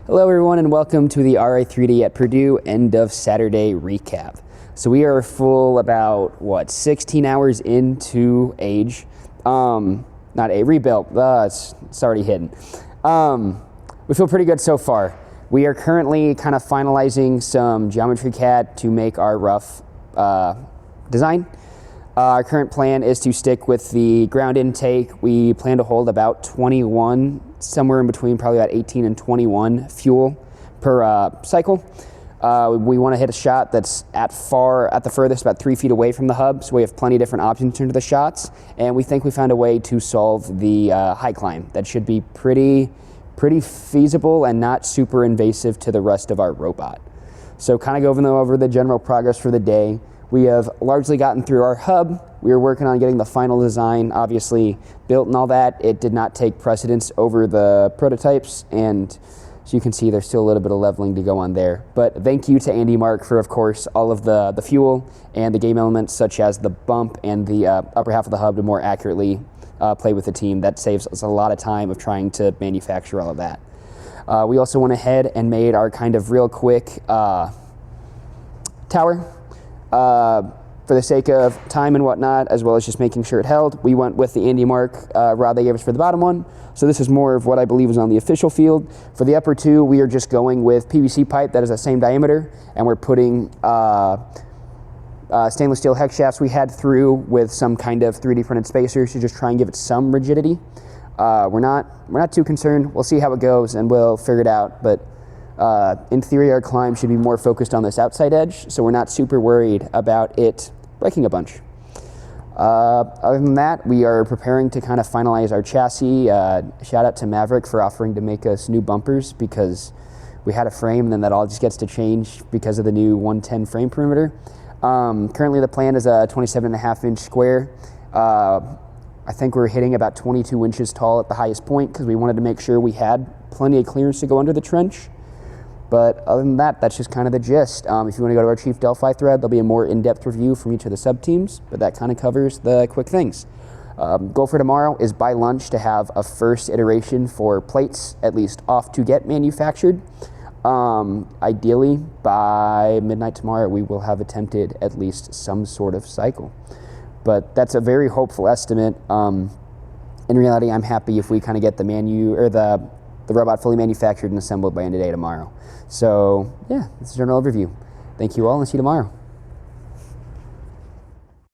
Hello everyone and welcome to the Ri3D at Purdue end of Saturday recap. So we are full about, 16 hours into age. Not a rebuilt, it's already hidden. We feel pretty good so far. We are currently kind of finalizing some geometry CAD to make our rough design. Our current plan is to stick with the ground intake. We plan to hold about 21, somewhere in between probably about 18 and 21 fuel per cycle. We want to hit a shot that's at the furthest, about 3 feet away from the hub, so we have plenty of different options into the shots, and we think we found a way to solve the high climb. That should be pretty feasible and not super invasive to the rest of our robot. So kind of going over the general progress for the day. We have largely gotten through our hub. We are working on getting the final design obviously built and all that. It did not take precedence over the prototypes, and as you can see, there's still a little bit of leveling to go on there. But thank you to Andy Mark for, of course, all of the fuel and the game elements such as the bump and the upper half of the hub to more accurately play with the team. That saves us a lot of time of trying to manufacture all of that. We also went ahead and made our kind of real quick tower. For the sake of time and whatnot, as well as just making sure it held, we went with the Andy Mark rod they gave us for the bottom one. So this is more of what I believe is on the official field. For the upper two, we are just going with PVC pipe that is the same diameter, and we're putting stainless steel hex shafts we had through with some kind of 3D printed spacers to just try and give it some rigidity. We're not too concerned. We'll see how it goes and we'll figure it out. But in theory, our climb should be more focused on this outside edge, so we're not super worried about it breaking a bunch. Other than that, we are preparing to kind of finalize our chassis. Shout out to Maverick for offering to make us new bumpers, because we had a frame and then that all just gets to change because of the new 110 frame perimeter. Currently the plan is a 27.5-inch square. I think we're hitting about 22 inches tall at the highest point because we wanted to make sure we had plenty of clearance to go under the trench. But other than that, that's just kind of the gist. If you want to go to our Chief Delphi thread, there'll be a more in-depth review from each of the sub-teams, but that kind of covers the quick things. Goal for tomorrow is by lunch to have a first iteration for plates at least off to get manufactured. Ideally, by midnight tomorrow, we will have attempted at least some sort of cycle. But that's a very hopeful estimate. In reality, I'm happy if we kind of get the robot fully manufactured and assembled by end of day tomorrow. So yeah, that's a general overview. Thank you all, and see you tomorrow.